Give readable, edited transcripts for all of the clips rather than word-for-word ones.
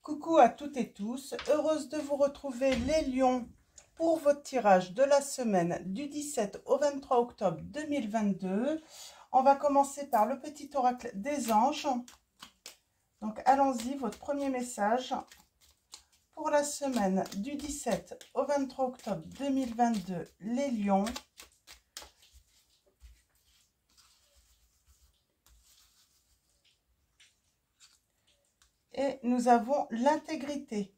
Coucou à toutes et tous, heureuse de vous retrouver les lions pour votre tirage de la semaine du 17 au 23 octobre 2022. On va commencer par le petit oracle des anges. Donc allons-y, votre premier message pour la semaine du 17 au 23 octobre 2022, les lions. Et nous avons l'intégrité.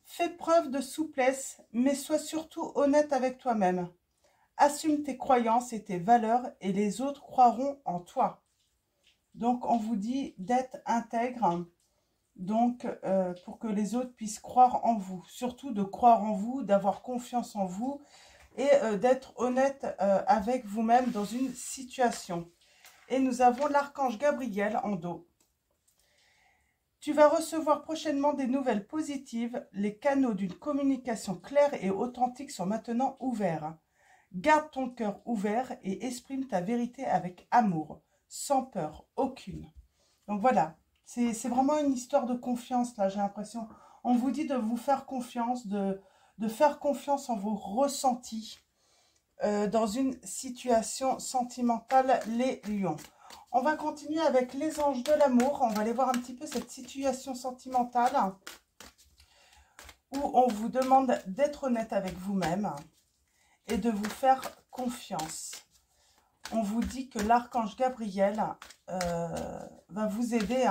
Fais preuve de souplesse, mais sois surtout honnête avec toi-même. Assume tes croyances et tes valeurs et les autres croiront en toi. Donc, on vous dit d'être intègre, donc pour que les autres puissent croire en vous. Surtout de croire en vous, d'avoir confiance en vous et d'être honnête avec vous-même dans une situation. Et nous avons l'archange Gabriel en dos. Tu vas recevoir prochainement des nouvelles positives. Les canaux d'une communication claire et authentique sont maintenant ouverts. Garde ton cœur ouvert et exprime ta vérité avec amour, sans peur aucune. Donc voilà, c'est vraiment une histoire de confiance là, j'ai l'impression. On vous dit de vous faire confiance, de faire confiance en vos ressentis dans une situation sentimentale, les lions. On va continuer avec les anges de l'amour. On va aller voir un petit peu cette situation sentimentale où on vous demande d'être honnête avec vous-même et de vous faire confiance. On vous dit que l'archange Gabriel va vous aider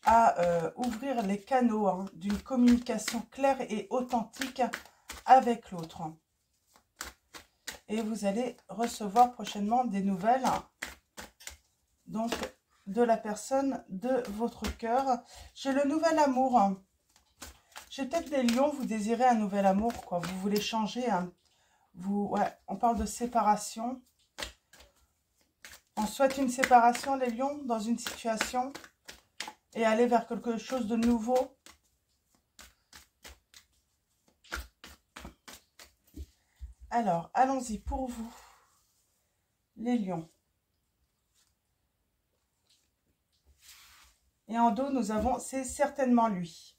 à ouvrir les canaux d'une communication claire et authentique avec l'autre. Et vous allez recevoir prochainement des nouvelles donc de la personne de votre cœur. J'ai le nouvel amour. J'ai peut-être des lions, vous désirez un nouvel amour, quoi. Vous voulez changer. Ouais, on parle de séparation. On souhaite une séparation, les lions, dans une situation et aller vers quelque chose de nouveau. Alors, allons-y pour vous, les lions. Et en dos, nous avons, c'est certainement lui.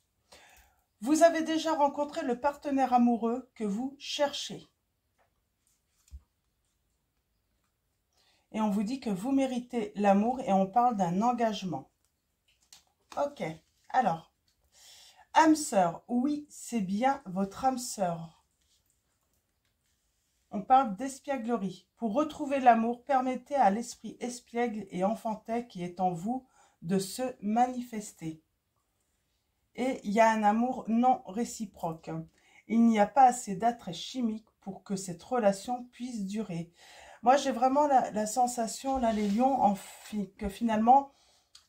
Vous avez déjà rencontré le partenaire amoureux que vous cherchez. Et on vous dit que vous méritez l'amour et on parle d'un engagement. Ok, alors, âme sœur, oui, c'est bien votre âme sœur. On parle d'espièglerie. Pour retrouver l'amour, permettez à l'esprit espiègle et enfantin qui est en vous de se manifester. Et il y a un amour non réciproque. Il n'y a pas assez d'attrait chimique pour que cette relation puisse durer. Moi, j'ai vraiment la sensation, là, les lions, que finalement,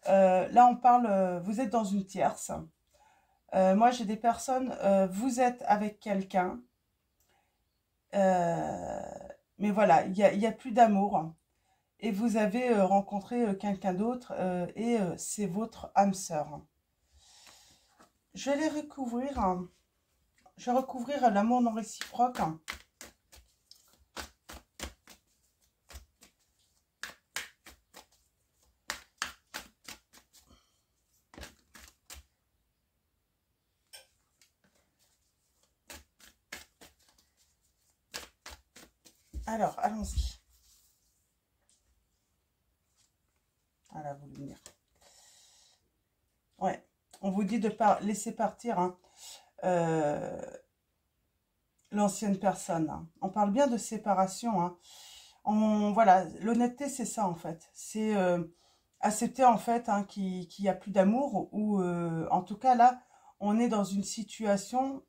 là, on parle, vous êtes dans une tierce. Moi, j'ai des personnes, vous êtes avec quelqu'un. Mais voilà, il y a plus d'amour. Et vous avez rencontré quelqu'un d'autre et c'est votre âme sœur. Je vais les recouvrir. Je vais recouvrir l'amour non réciproque. Alors, allons-y. Voilà, vous venir. Ouais, on vous dit de laisser partir l'ancienne personne. On parle bien de séparation. Voilà, l'honnêteté, c'est ça en fait. C'est accepter en fait qu'il n'y a plus d'amour ou en tout cas là, on est dans une situation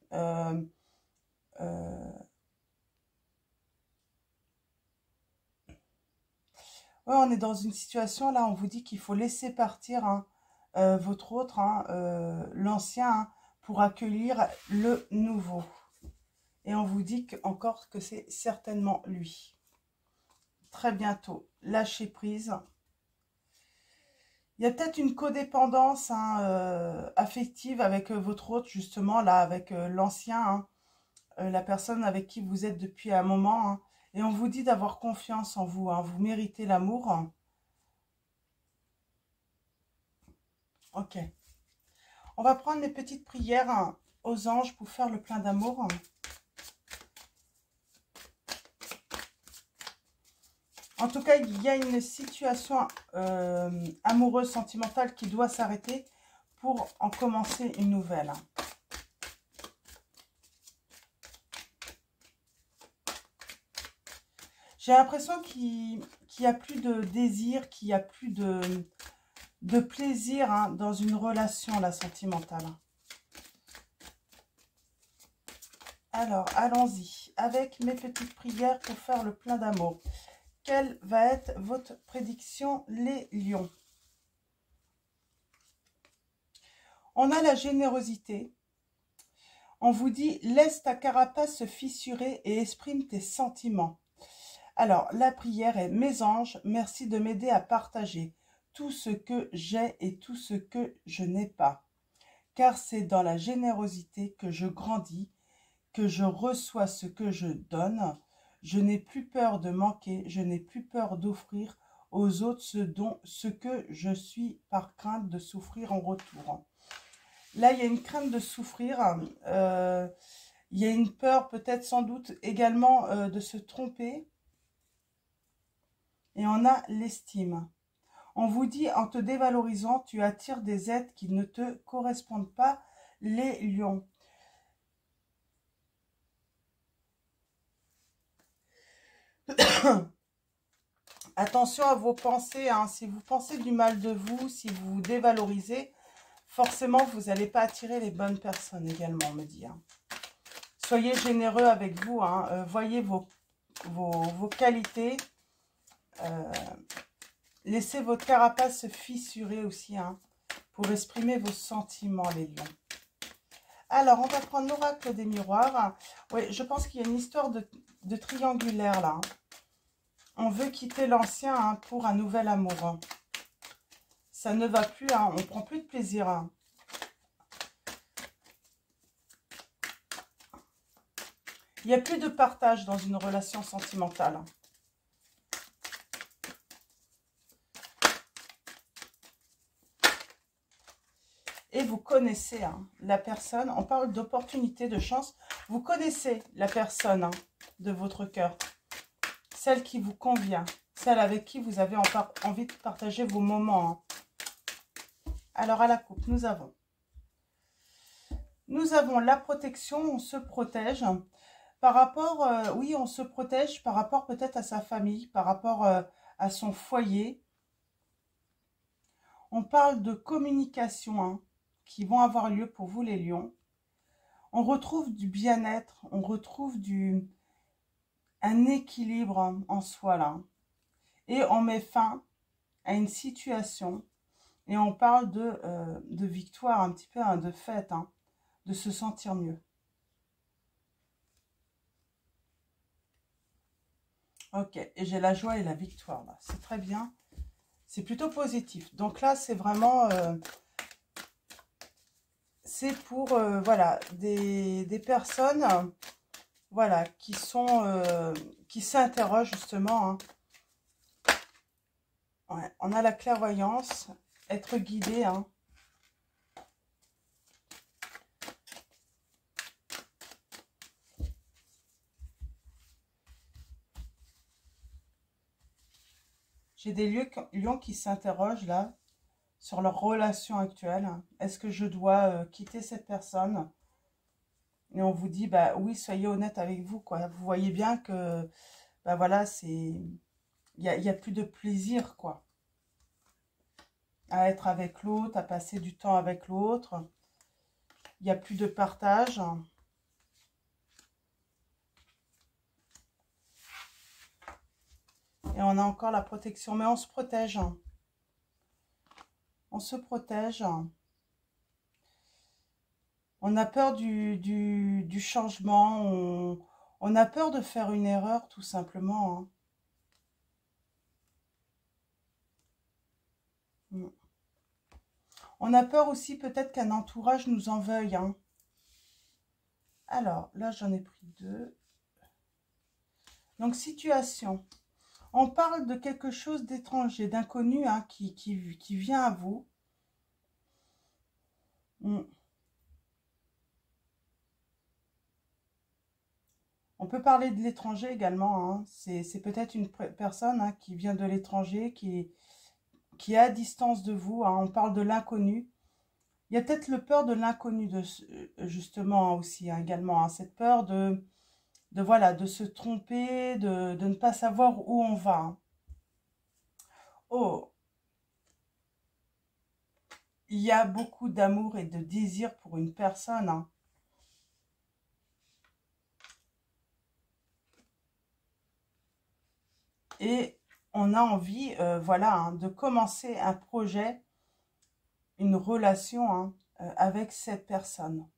ouais, on est dans une situation, là, on vous dit qu'il faut laisser partir votre autre, l'ancien, pour accueillir le nouveau. Et on vous dit encore que c'est certainement lui. Très bientôt, lâchez prise. Il y a peut-être une codépendance affective avec votre autre, justement, là, avec l'ancien, la personne avec qui vous êtes depuis un moment. Et on vous dit d'avoir confiance en vous. Vous méritez l'amour. Ok. On va prendre les petites prières aux anges pour faire le plein d'amour. En tout cas, il y a une situation amoureuse, sentimentale qui doit s'arrêter pour en commencer une nouvelle. J'ai l'impression qu'il n'y a plus de désir, qu'il n'y a plus de plaisir dans une relation là, sentimentale. Alors, allons-y. Avec mes petites prières pour faire le plein d'amour. Quelle va être votre prédiction, les lions? On a la générosité. On vous dit, laisse ta carapace se fissurer et exprime tes sentiments. Alors, la prière est, mes anges, merci de m'aider à partager tout ce que j'ai et tout ce que je n'ai pas. Car c'est dans la générosité que je grandis, que je reçois ce que je donne. Je n'ai plus peur de manquer, je n'ai plus peur d'offrir aux autres ce que je suis par crainte de souffrir en retour. Là, il y a une crainte de souffrir, il y a une peur peut-être sans doute également de se tromper. Et on a l'estime. On vous dit, en te dévalorisant, tu attires des êtres qui ne te correspondent pas, les lions. Attention à vos pensées, si vous pensez du mal de vous, si vous vous dévalorisez, forcément, vous n'allez pas attirer les bonnes personnes également, on me dit. Soyez généreux avec vous, voyez vos qualités. Laissez votre carapace se fissurer aussi, pour exprimer vos sentiments, les lions. Alors, on va prendre l'oracle des miroirs. Oui, je pense qu'il y a une histoire de triangulaire, là. On veut quitter l'ancien pour un nouvel amour. Ça ne va plus, on ne prend plus de plaisir. Il n'y a plus de partage dans une relation sentimentale. Et vous connaissez la personne, on parle d'opportunité, de chance. Vous connaissez la personne de votre cœur. Celle qui vous convient. Celle avec qui vous avez envie de partager vos moments. Alors à la coupe, nous avons la protection, on se protège. Par rapport, oui, on se protège par rapport peut-être à sa famille, par rapport à son foyer. On parle de communication qui vont avoir lieu pour vous les lions. On retrouve du bien-être, on retrouve un équilibre en soi là. Et on met fin à une situation et on parle de victoire un petit peu, de fête, de se sentir mieux. Ok, et j'ai la joie et la victoire là, c'est très bien. C'est plutôt positif. Donc là, c'est vraiment... c'est pour, voilà, des personnes, voilà, qui s'interrogent justement. Ouais, on a la clairvoyance, être guidé. J'ai des lions qui s'interrogent là sur leur relation actuelle. Est-ce que je dois quitter cette personne? Et on vous dit, bah oui, soyez honnête avec vous, quoi. Vous voyez bien que, bah voilà, il y a plus de plaisir, quoi. À être avec l'autre, à passer du temps avec l'autre. Il n'y a plus de partage. Et on a encore la protection, mais on se protège. On se protège. On a peur du changement. On a peur de faire une erreur, tout simplement. On a peur aussi peut-être qu'un entourage nous en veuille. Alors, là, j'en ai pris 2. Donc, situation. On parle de quelque chose d'étranger, d'inconnu, qui vient à vous. Mm. On peut parler de l'étranger également, hein. C'est peut-être une personne, hein, qui vient de l'étranger, qui est à distance de vous, hein. On parle de l'inconnu. Il y a peut-être le peur de l'inconnu, justement, hein, aussi, hein, également, hein. Cette peur voilà, de se tromper, de ne pas savoir où on va, hein. Oh, il y a beaucoup d'amour et de désir pour une personne, hein. Et on a envie, voilà, hein, de commencer un projet, une relation, hein, avec cette personne.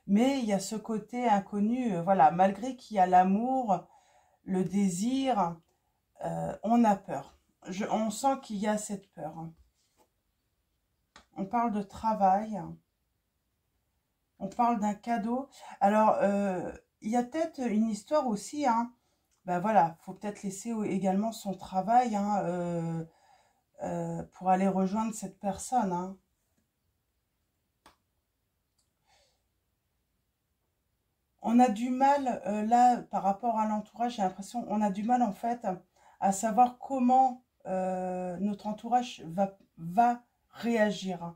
Mais il y a ce côté inconnu, voilà, malgré qu'il y a l'amour, le désir, on a peur. On sent qu'il y a cette peur, hein. On parle de travail, on parle d'un cadeau. Alors, il y a peut-être une histoire aussi, hein. Ben voilà, faut peut-être laisser également son travail, hein, pour aller rejoindre cette personne, hein. On a du mal, là, par rapport à l'entourage, j'ai l'impression, on a du mal, en fait, à savoir comment notre entourage va réagir,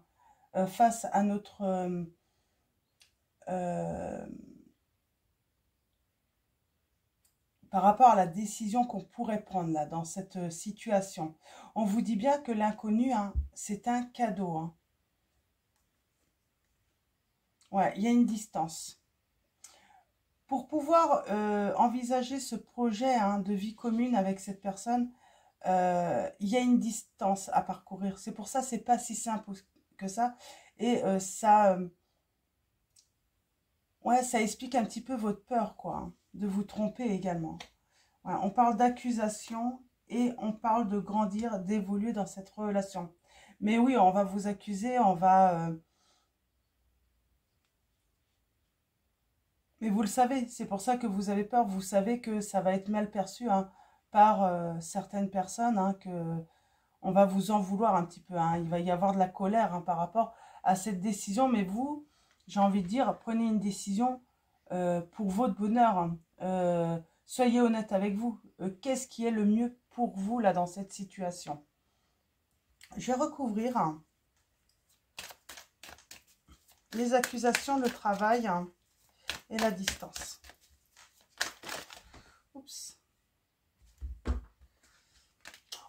hein, face à notre... euh, par rapport à la décision qu'on pourrait prendre, là, dans cette situation. On vous dit bien que l'inconnu, hein, c'est un cadeau, hein. Ouais, il y a une distance. Pour pouvoir envisager ce projet, hein, de vie commune avec cette personne, il y a une distance à parcourir. C'est pour ça que c'est pas si simple que ça. Et ouais, ça explique un petit peu votre peur, quoi, hein, de vous tromper également. Ouais, on parle d'accusation et on parle de grandir, d'évoluer dans cette relation. Mais oui, on va vous accuser, on va... mais vous le savez, c'est pour ça que vous avez peur. Vous savez que ça va être mal perçu, hein, par certaines personnes, hein, que on va vous en vouloir un petit peu, hein. Il va y avoir de la colère, hein, par rapport à cette décision. Mais vous, j'ai envie de dire, prenez une décision pour votre bonheur, hein. Soyez honnête avec vous. Qu'est-ce qui est le mieux pour vous, là, dans cette situation? Je vais recouvrir, hein, les accusations, le travail, hein, et la distance. Oups.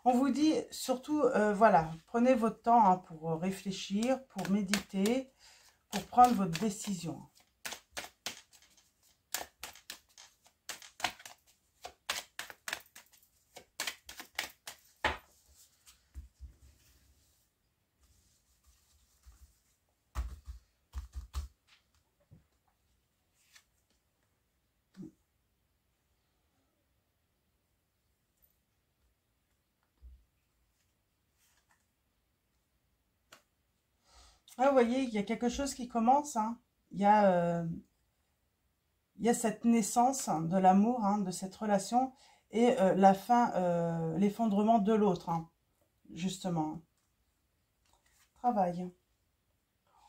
On vous dit surtout, voilà, prenez votre temps, hein, pour réfléchir, pour méditer, pour prendre votre décision. Ah, vous voyez, il y a quelque chose qui commence, hein. Il y a, il y a cette naissance, hein, de l'amour, hein, de cette relation, et la fin, l'effondrement de l'autre, hein, justement. Travail.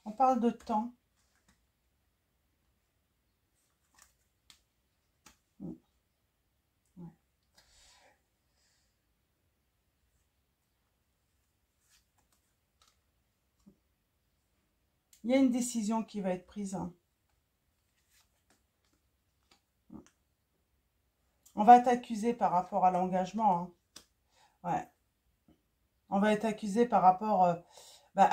On parle de temps. Mm, ouais. Il y a une décision qui va être prise, hein. On va être accusé par rapport à l'engagement, hein. Ouais. On va être accusé par rapport, bah,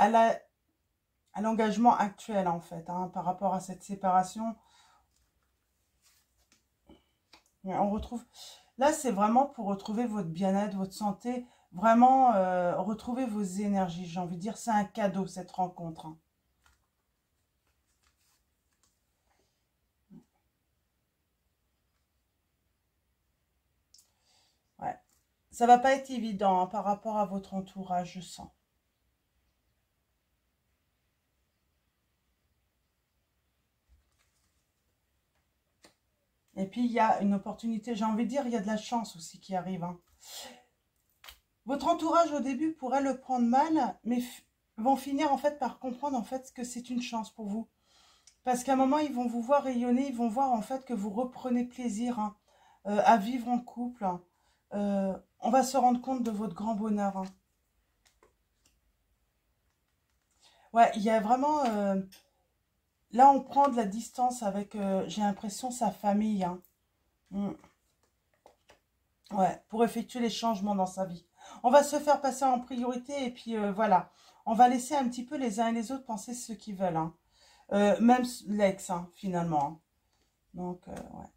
à l'engagement actuel, en fait, hein, par rapport à cette séparation. Ouais, on retrouve... Là, c'est vraiment pour retrouver votre bien-être, votre santé, vraiment retrouver vos énergies. J'ai envie de dire, c'est un cadeau, cette rencontre, hein. Ouais. Ça va pas être évident, hein, par rapport à votre entourage, je sens. Et puis, il y a une opportunité, j'ai envie de dire, il y a de la chance aussi qui arrive, hein. Votre entourage, au début, pourrait le prendre mal, mais vont finir en fait par comprendre en fait que c'est une chance pour vous. Parce qu'à un moment, ils vont vous voir rayonner, ils vont voir en fait que vous reprenez plaisir hein, à vivre en couple. Hein. On va se rendre compte de votre grand bonheur. Hein. Ouais, il y a vraiment... là, on prend de la distance avec, j'ai l'impression, sa famille. Hein. Mm. Ouais, pour effectuer les changements dans sa vie. On va se faire passer en priorité et puis voilà. On va laisser un petit peu les uns et les autres penser ce qu'ils veulent. Hein. Même l'ex, hein, finalement. Hein. Donc, ouais.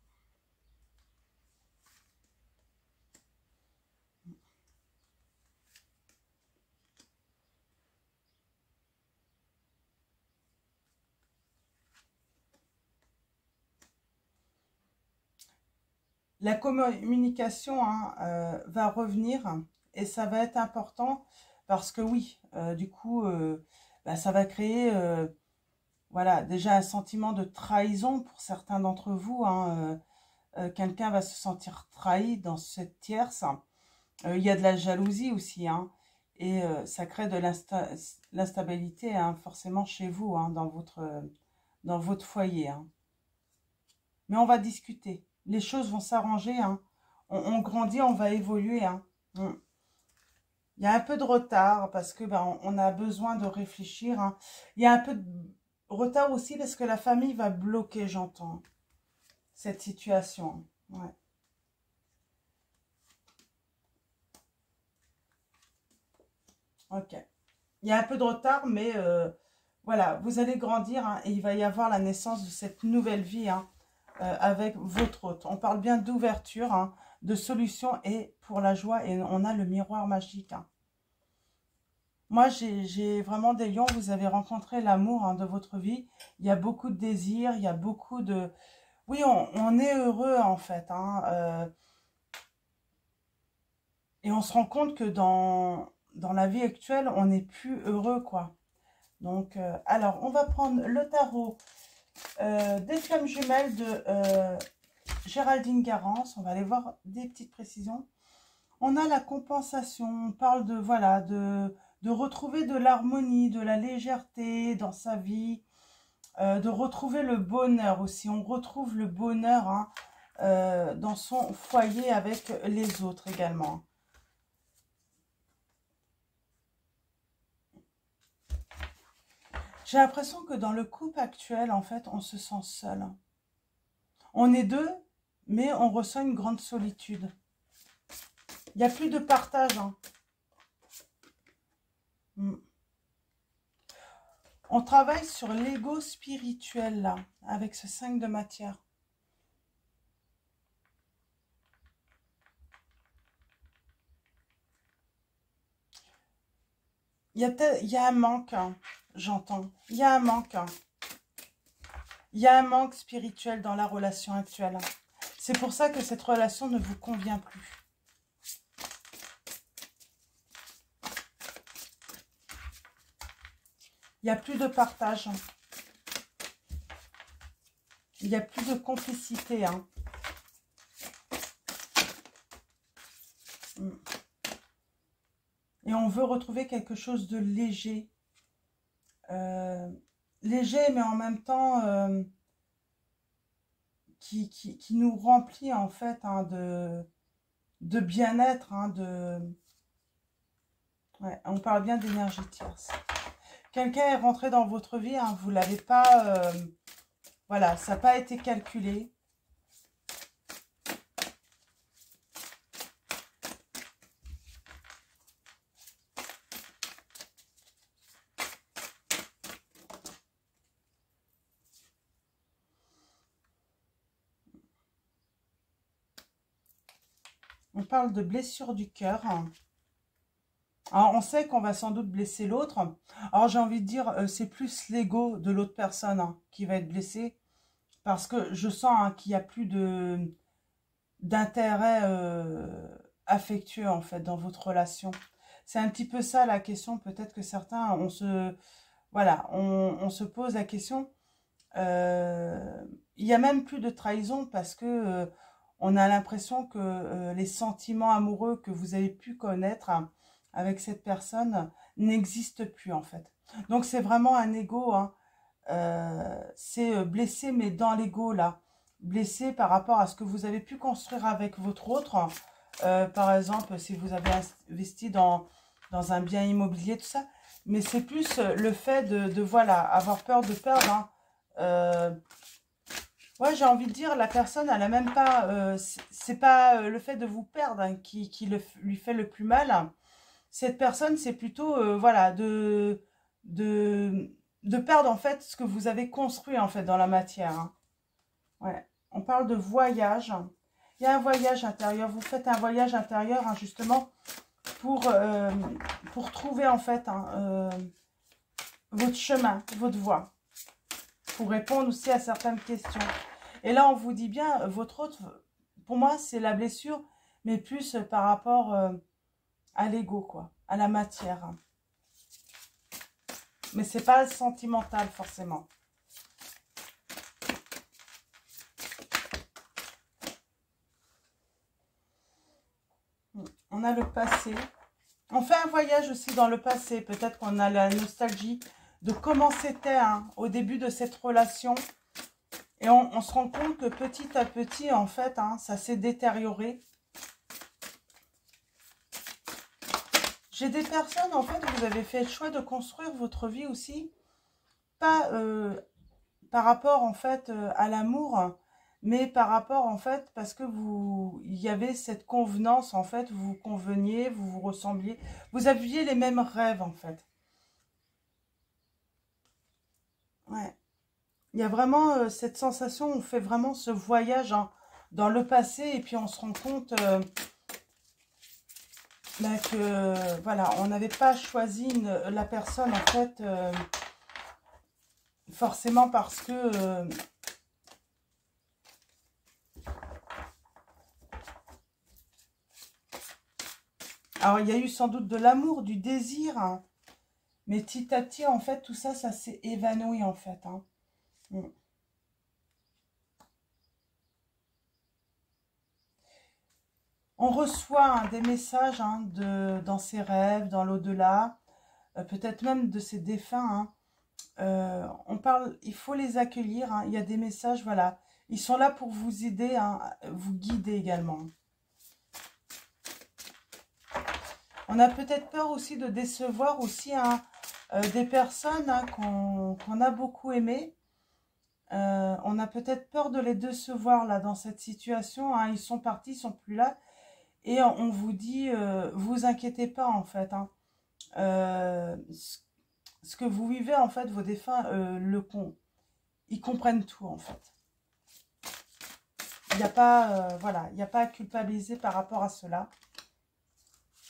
La communication hein, va revenir et ça va être important parce que oui, du coup, bah, ça va créer voilà, déjà un sentiment de trahison pour certains d'entre vous. Hein, quelqu'un va se sentir trahi dans cette tierce. Il y a de la jalousie aussi. Hein, et ça crée de l'instabilité hein, forcément chez vous, hein, dans votre foyer. Hein. Mais on va discuter. Les choses vont s'arranger. Hein. On grandit, on va évoluer. Hein. Il y a un peu de retard parce que ben, on a besoin de réfléchir. Hein. Il y a un peu de retard aussi parce que la famille va bloquer, j'entends, cette situation. Ouais. Ok. Il y a un peu de retard, mais voilà, vous allez grandir hein, et il va y avoir la naissance de cette nouvelle vie hein, avec votre hôte. On parle bien d'ouverture, hein, de solution et pour la joie. Et on a le miroir magique. Hein. Moi, j'ai vraiment des lions. Vous avez rencontré l'amour hein, de votre vie. Il y a beaucoup de désirs, il y a beaucoup de... Oui, on est heureux en fait. Hein, et on se rend compte que dans la vie actuelle, on n'est plus heureux, quoi. Donc, alors, on va prendre le tarot des flammes jumelles de Géraldine Garance. On va aller voir des petites précisions. On a la compensation. On parle de, voilà, de retrouver de l'harmonie, de la légèreté dans sa vie, de retrouver le bonheur aussi. On retrouve le bonheur hein, dans son foyer avec les autres également. J'ai l'impression que dans le couple actuel, en fait, on se sent seul. On est deux, mais on ressent une grande solitude. Il n'y a plus de partage. Hein. On travaille sur l'ego spirituel, là, avec ce 5 de matière. Il y a un manque, hein, j'entends. Il y a un manque. Hein. Il y a un manque spirituel dans la relation actuelle. C'est pour ça que cette relation ne vous convient plus. Il n'y a plus de partage. Il n'y a plus de complicité. Hein. Et on veut retrouver quelque chose de léger. Léger, mais en même temps qui nous remplit en fait hein, de bien-être. Hein, ouais, on parle bien d'énergie tierce. Quelqu'un est rentré dans votre vie, hein, vous ne l'avez pas... voilà, ça n'a pas été calculé. On parle de blessure du cœur. Alors, on sait qu'on va sans doute blesser l'autre. Alors, j'ai envie de dire, c'est plus l'ego de l'autre personne hein, qui va être blessé. Parce que je sens hein, qu'il n'y a plus d'intérêt affectueux, en fait, dans votre relation. C'est un petit peu ça, la question. Peut-être que certains, voilà, on se pose la question. Il n'y a même plus de trahison parce que on a l'impression que les sentiments amoureux que vous avez pu connaître hein, avec cette personne n'existe plus en fait. Donc c'est vraiment un ego, hein. C'est blessé, mais dans l'ego là. Blessé par rapport à ce que vous avez pu construire avec votre autre. Par exemple, si vous avez investi dans un bien immobilier, tout ça. Mais c'est plus le fait de voilà, avoir peur de perdre, hein. Ouais, j'ai envie de dire, la personne, elle a même pas, c'est pas le fait de vous perdre, hein, qui lui fait le plus mal. Cette personne, c'est plutôt, voilà, de perdre en fait ce que vous avez construit en fait dans la matière, hein. Ouais, on parle de voyage. Il y a un voyage intérieur. Vous faites un voyage intérieur, hein, justement pour trouver en fait, hein, votre chemin, votre voie, pour répondre aussi à certaines questions. Et là, on vous dit bien, votre autre, pour moi, c'est la blessure, mais plus par rapport à l'ego, quoi, à la matière, hein. Mais c'est pas sentimental, forcément. On a le passé. On fait un voyage aussi dans le passé. Peut-être qu'on a la nostalgie de comment c'était, hein, au début de cette relation. Et on se rend compte que petit à petit, en fait, hein, ça s'est détérioré. J'ai des personnes, en fait, vous avez fait le choix de construire votre vie aussi. Pas par rapport, en fait, à l'amour, mais par rapport, en fait, parce que il y avait cette convenance, en fait, vous vous conveniez, vous vous ressembliez. Vous aviez les mêmes rêves, en fait. Ouais. Il y a vraiment cette sensation, on fait vraiment ce voyage, hein, dans le passé, et puis on se rend compte bah, que, voilà, on n'avait pas choisi la personne, en fait, forcément parce que... alors, il y a eu sans doute de l'amour, du désir, hein, mais petit à petit, en fait, tout ça, ça s'est évanoui, en fait, hein. Mm. On reçoit, hein, des messages, hein, dans ses rêves, dans l'au-delà, peut-être même de ses défunts, hein. On parle, il faut les accueillir, hein. Il y a des messages, voilà. Ils sont là pour vous aider, hein, vous guider également. On a peut-être peur aussi de décevoir aussi, hein, des personnes, hein, qu'on a beaucoup aimées. On a peut-être peur de les décevoir là dans cette situation, hein. Ils sont partis, ils sont plus là. Et on vous dit, vous inquiétez pas en fait, hein. Ce que vous vivez en fait, vos défunts ils comprennent tout en fait. Il n'y a pas, voilà, il n'y a pas à culpabiliser par rapport à cela.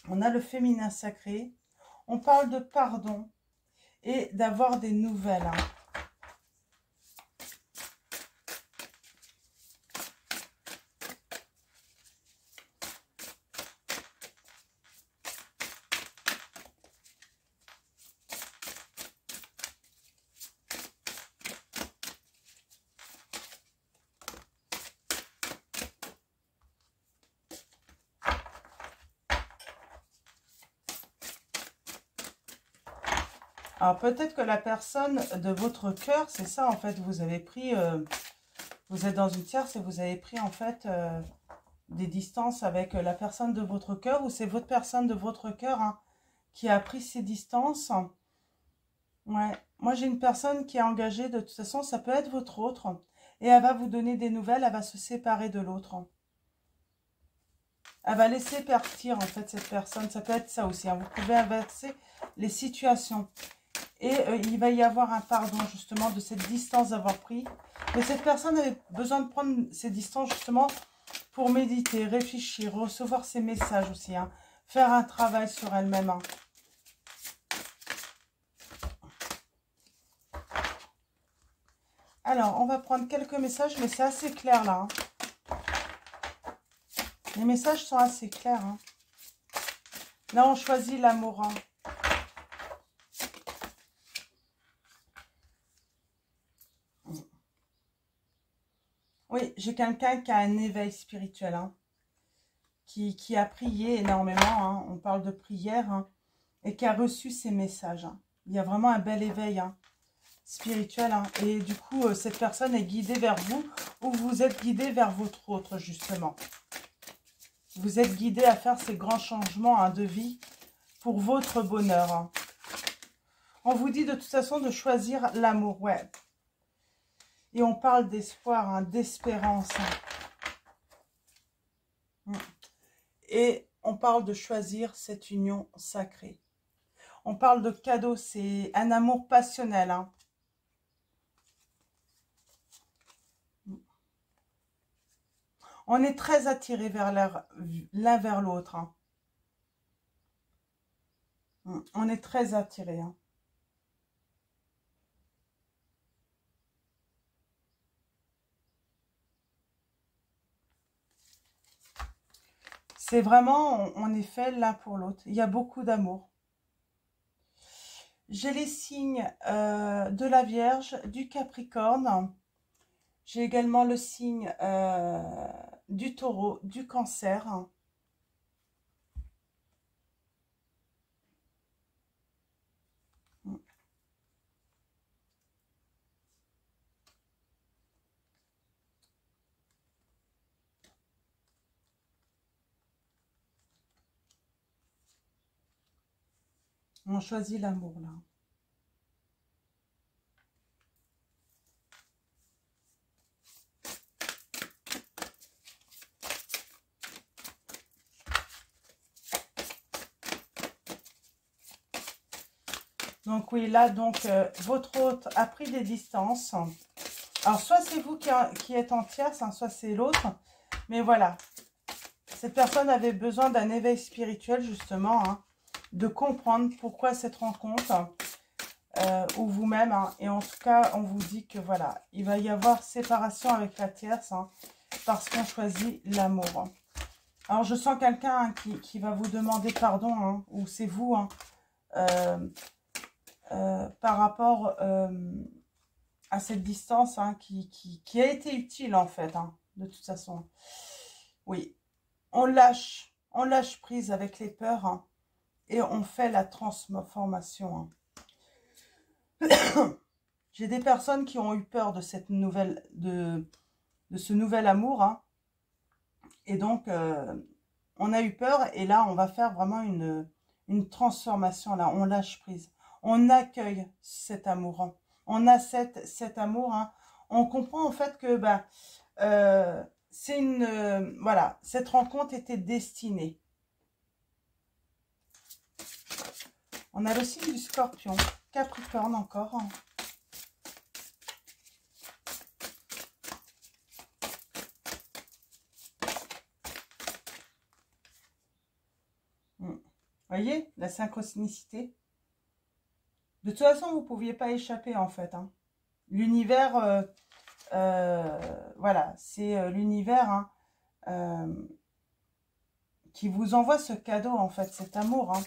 On a le féminin sacré. On parle de pardon et d'avoir des nouvelles, hein. Alors peut-être que la personne de votre cœur, c'est ça en fait, vous avez pris, vous êtes dans une tierce et vous avez pris en fait des distances avec la personne de votre cœur, ou c'est votre personne de votre cœur, hein, qui a pris ces distances. Ouais, moi j'ai une personne qui est engagée, de toute façon ça peut être votre autre, et elle va vous donner des nouvelles, elle va se séparer de l'autre. Elle va laisser partir en fait cette personne, ça peut être ça aussi, hein. Vous pouvez inverser les situations. Et il va y avoir un pardon justement de cette distance d'avoir pris. Mais cette personne avait besoin de prendre ces distances justement pour méditer, réfléchir, recevoir ses messages aussi, hein. Faire un travail sur elle-même, hein. Alors, on va prendre quelques messages, mais c'est assez clair là, hein. Les messages sont assez clairs, hein. Là, on choisit l'amour, hein. Oui, j'ai quelqu'un qui a un éveil spirituel, hein, qui a prié énormément, hein. On parle de prière, hein, et qui a reçu ces messages. Hein. Il y a vraiment un bel éveil spirituel. Hein. Et du coup, cette personne est guidée vers vous ou vous êtes guidé vers votre autre, justement. Vous êtes guidé à faire ces grands changements de vie pour votre bonheur. Hein. On vous dit de toute façon de choisir l'amour, ouais. Et on parle d'espoir, d'espérance. Et on parle de choisir cette union sacrée. On parle de cadeau, c'est un amour passionnel. Hein. On est très attirés vers l'un vers l'autre. Hein. On est très attirés. Hein. C'est vraiment, on est fait l'un pour l'autre. Il y a beaucoup d'amour. J'ai les signes de la Vierge, du Capricorne. J'ai également le signe du Taureau, du Cancer. On choisit l'amour là. Donc oui, là, donc, votre hôte a pris des distances. Alors, soit c'est vous qui êtes en tierce, hein, soit c'est l'autre. Mais voilà, cette personne avait besoin d'un éveil spirituel, justement, hein, de comprendre pourquoi cette rencontre, ou vous-même. Hein, et en tout cas, on vous dit que voilà, il va y avoir séparation avec la tierce, hein, parce qu'on choisit l'amour. Hein. Alors, je sens quelqu'un qui va vous demander pardon, hein, ou c'est vous, hein, par rapport à cette distance hein, qui a été utile en fait, hein, de toute façon. Oui, on lâche prise avec les peurs hein, et on fait la transformation. Hein. J'ai des personnes qui ont eu peur de cette nouvelle, de ce nouvel amour. Hein, et donc, on a eu peur et là, on va faire vraiment une transformation. Là, on lâche prise. On accueille cet amour. Hein. On a cet amour. Hein. On comprend en fait que c'est voilà, cette rencontre était destinée. On a le signe du Scorpion, Capricorne encore. Hein. Voyez, la synchronicité. De toute façon, vous ne pouviez pas échapper, en fait. Hein. L'univers, voilà, c'est l'univers hein, qui vous envoie ce cadeau, en fait, cet amour. Hein.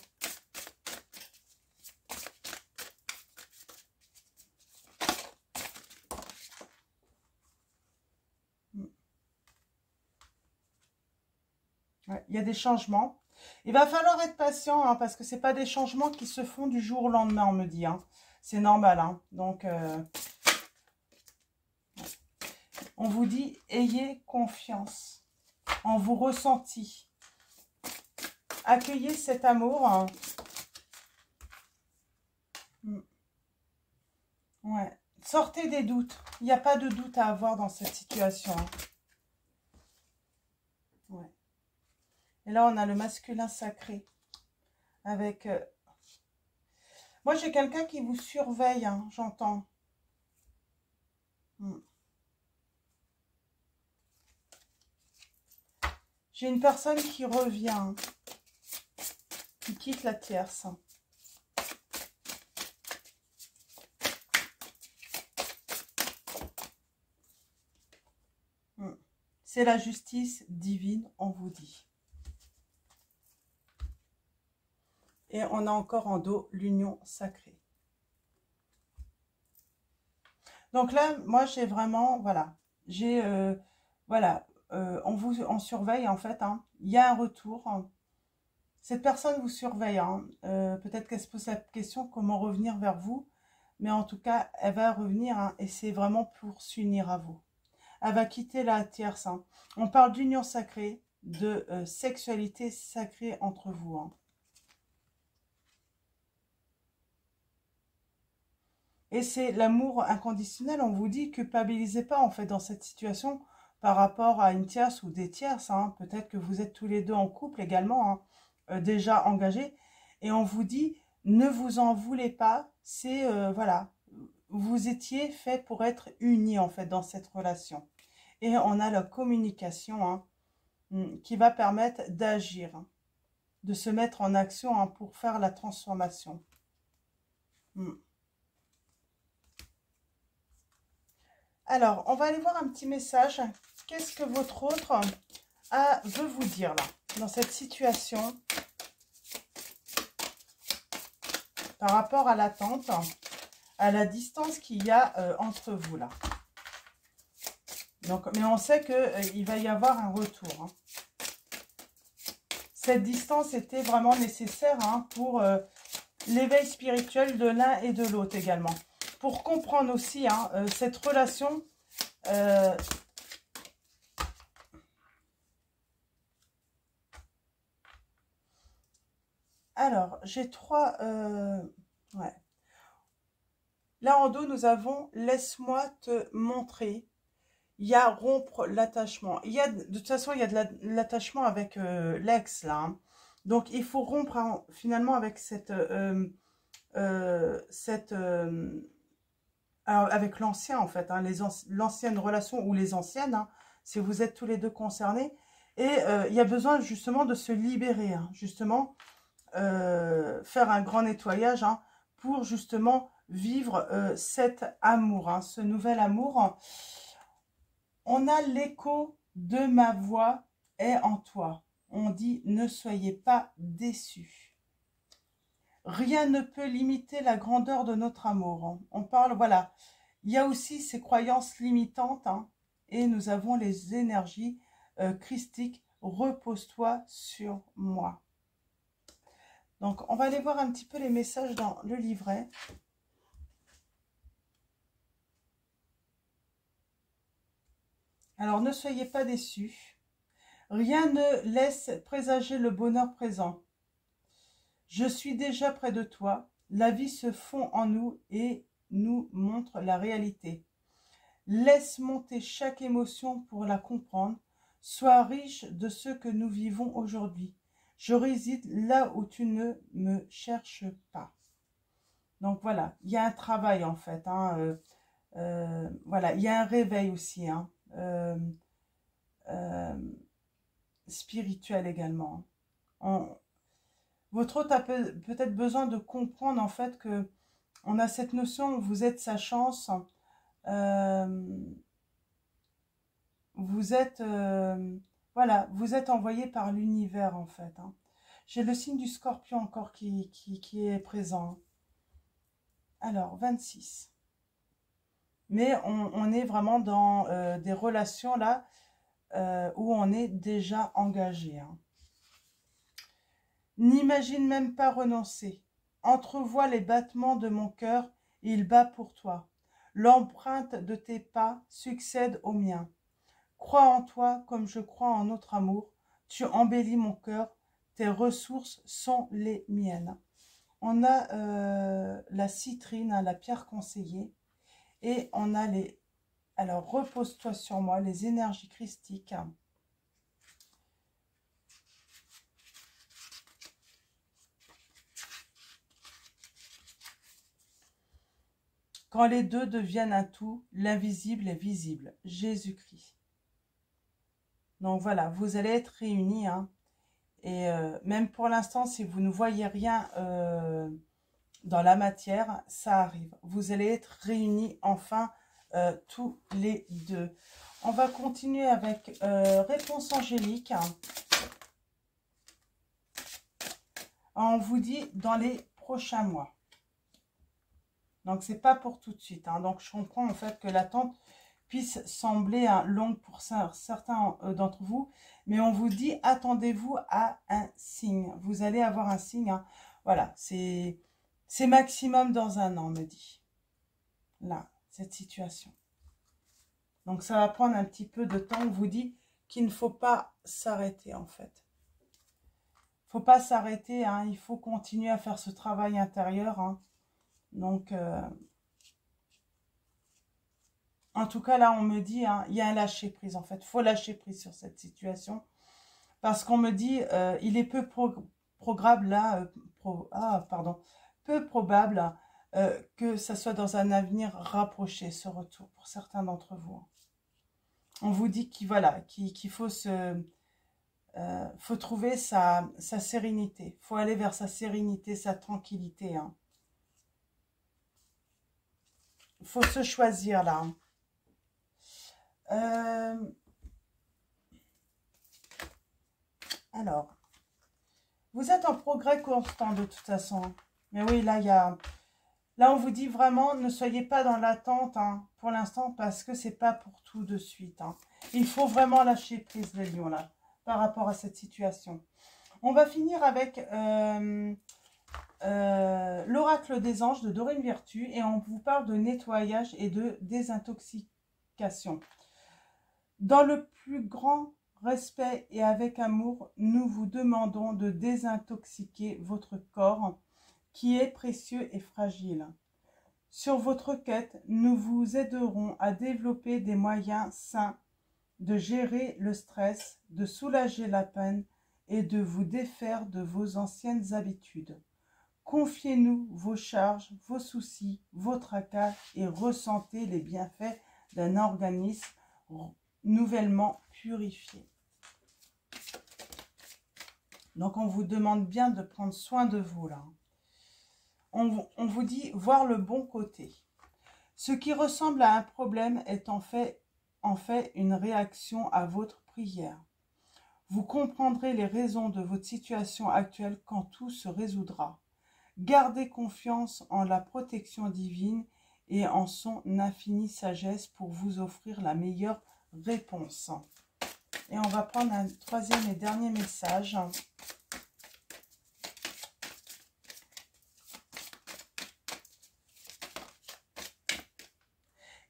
Ouais, il y a des changements. Il va falloir être patient, hein, parce que ce n'est pas des changements qui se font du jour au lendemain, on me dit. Hein. C'est normal. Hein. Donc, on vous dit, ayez confiance en vos ressentis. Accueillez cet amour. Hein. Ouais. Sortez des doutes. Il n'y a pas de doute à avoir dans cette situation. Hein. Ouais. Et là, on a le masculin sacré. Avec... Moi, j'ai quelqu'un qui vous surveille, hein, j'entends. J'ai une personne qui revient, qui quitte la tierce. C'est la justice divine, on vous dit. Et on a encore en dos l'union sacrée. Donc là, moi, j'ai vraiment, voilà, j'ai, voilà, on surveille en fait. Hein, il y a un retour. Hein, Cette personne vous surveille, hein. Peut-être qu'elle se pose la question comment revenir vers vous, mais en tout cas, elle va revenir, hein, et c'est vraiment pour s'unir à vous. Elle va quitter la tierce, hein. On parle d'union sacrée, de sexualité sacrée entre vous, hein. Et c'est l'amour inconditionnel. On vous dit, culpabilisez pas en fait dans cette situation par rapport à une tierce ou des tierces, hein. Peut-être que vous êtes tous les deux en couple également, hein, déjà engagés. Et on vous dit, ne vous en voulez pas. C'est, voilà, vous étiez fait pour être unis en fait dans cette relation. Et on a la communication, hein, qui va permettre d'agir, hein, de se mettre en action, hein, pour faire la transformation. Hmm. Alors, on va aller voir un petit message. Qu'est-ce que votre autre veut vous dire là, dans cette situation, par rapport à l'attente, à la distance qu'il y a entre vous là. Donc, mais on sait qu'il va y avoir un retour, hein. Cette distance était vraiment nécessaire, hein, pour l'éveil spirituel de l'un et de l'autre également. Pour comprendre aussi, hein, cette relation. Alors, j'ai trois... ouais. Là en dos, nous avons « Laisse-moi te montrer ». Il y a « Rompre l'attachement ». Il y a, de toute façon, il y a de l'attachement avec l'ex, là, hein. Donc, il faut rompre, hein, finalement avec alors, avec l'ancien, en fait, hein, l'ancienne relation ou les anciennes, hein, si vous êtes tous les deux concernés. Et il y a besoin, justement, de se libérer, hein, justement, faire un grand nettoyage, hein, pour, justement, vivre cet amour, hein, ce nouvel amour. On a l'écho de ma voix est en toi. On dit, ne soyez pas déçus. Rien ne peut limiter la grandeur de notre amour, hein. On parle, voilà. Il y a aussi ces croyances limitantes, hein, et nous avons les énergies christiques. Repose-toi sur moi. Donc, on va aller voir un petit peu les messages dans le livret. Alors, ne soyez pas déçus. Rien ne laisse présager le bonheur présent. Je suis déjà près de toi. La vie se fond en nous et nous montre la réalité. Laisse monter chaque émotion pour la comprendre. Sois riche de ce que nous vivons aujourd'hui. Je réside là où tu ne me cherches pas. Donc voilà, il y a un travail en fait, hein, voilà, il y a un réveil aussi, hein, spirituel également. Votre hôte a peut-être besoin de comprendre en fait que on a cette notion, vous êtes sa chance, vous êtes, voilà, vous êtes envoyé par l'univers en fait, hein. J'ai le signe du scorpion encore qui est présent. Alors, 26. Mais on est vraiment dans des relations là où on est déjà engagé, hein. N'imagine même pas renoncer. Entrevois les battements de mon cœur, il bat pour toi. L'empreinte de tes pas succède au mien. Crois en toi comme je crois en notre amour. Tu embellis mon cœur, tes ressources sont les miennes. On a la citrine, hein, la pierre conseillée, et on a les... Alors, repose-toi sur moi, les énergies christiques. Quand les deux deviennent un tout, l'invisible est visible. Jésus-Christ. Donc voilà, vous allez être réunis, hein, et même pour l'instant, si vous ne voyez rien dans la matière, ça arrive. Vous allez être réunis enfin tous les deux. On va continuer avec réponse angélique. On vous dit dans les prochains mois. Donc, c'est pas pour tout de suite, hein. Donc, je comprends en fait que l'attente puisse sembler longue pour certains d'entre vous, mais on vous dit, attendez-vous à un signe. Vous allez avoir un signe, hein. Voilà, c'est maximum dans un an, me dit. Là, cette situation. Donc, ça va prendre un petit peu de temps. On vous dit qu'il ne faut pas s'arrêter, en fait. Il ne faut pas s'arrêter, hein. Il faut continuer à faire ce travail intérieur, hein. Donc, en tout cas, là, on me dit, hein, il y a un lâcher-prise, en fait. Il faut lâcher prise sur cette situation. Parce qu'on me dit, il est peu probable, là, peu probable que ça soit dans un avenir rapproché, ce retour, pour certains d'entre vous. On vous dit qu'il voilà, qu'il faut faut trouver sa sérénité. Il faut aller vers sa sérénité, sa tranquillité, hein. Il faut se choisir, là. Alors, vous êtes en progrès constant de toute façon. Mais oui, là, là, on vous dit vraiment, ne soyez pas dans l'attente, hein, pour l'instant, parce que c'est pas pour tout de suite, hein. Il faut vraiment lâcher prise, les lions, là, par rapport à cette situation. On va finir avec l'oracle des anges de Dorine Virtue, et on vous parle de nettoyage et de désintoxication. Dans le plus grand respect et avec amour, nous vous demandons de désintoxiquer votre corps qui est précieux et fragile. Sur votre quête, nous vous aiderons à développer des moyens sains de gérer le stress, de soulager la peine et de vous défaire de vos anciennes habitudes. Confiez-nous vos charges, vos soucis, vos tracas et ressentez les bienfaits d'un organisme nouvellement purifié. Donc, on vous demande bien de prendre soin de vous, là. On vous dit voir le bon côté. Ce qui ressemble à un problème est en fait une réaction à votre prière. Vous comprendrez les raisons de votre situation actuelle quand tout se résoudra. Gardez confiance en la protection divine et en son infinie sagesse pour vous offrir la meilleure réponse. Et on va prendre un troisième et dernier message.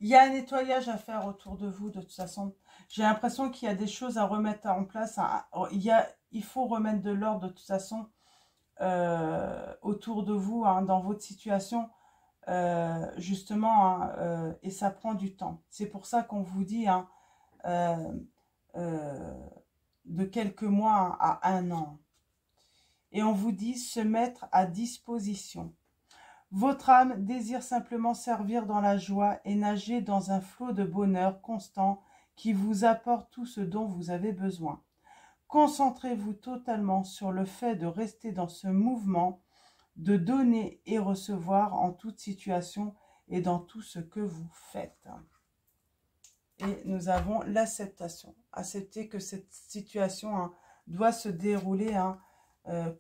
Il y a un nettoyage à faire autour de vous, de toute façon. J'ai l'impression qu'il y a des choses à remettre en place. Il faut remettre de l'ordre, de toute façon, autour de vous, hein, dans votre situation, justement, hein, et ça prend du temps. C'est pour ça qu'on vous dit, hein, de quelques mois à un an. Et on vous dit se mettre à disposition. Votre âme désire simplement servir dans la joie et nager dans un flot de bonheur constant qui vous apporte tout ce dont vous avez besoin. Concentrez-vous totalement sur le fait de rester dans ce mouvement, de donner et recevoir en toute situation et dans tout ce que vous faites. Et nous avons l'acceptation. Accepter que cette situation, hein, doit se dérouler, hein,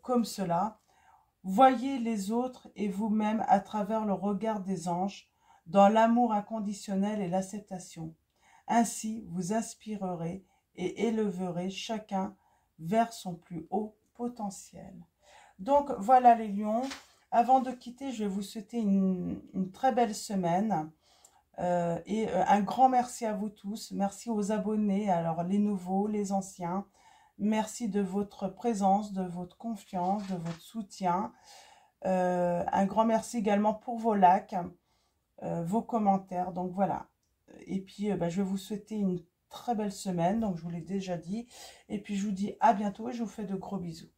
comme cela. Voyez les autres et vous-même à travers le regard des anges, dans l'amour inconditionnel et l'acceptation. Ainsi, vous inspirerez et élèverez chacun vers son plus haut potentiel. Donc, voilà les lions. Avant de quitter, je vais vous souhaiter une très belle semaine. Et un grand merci à vous tous. Merci aux abonnés, alors les nouveaux, les anciens. Merci de votre présence, de votre confiance, de votre soutien. Un grand merci également pour vos likes, vos commentaires. Donc voilà. Et puis, je vais vous souhaiter une très belle semaine. Donc, je vous l'ai déjà dit. Et puis, je vous dis à bientôt et je vous fais de gros bisous.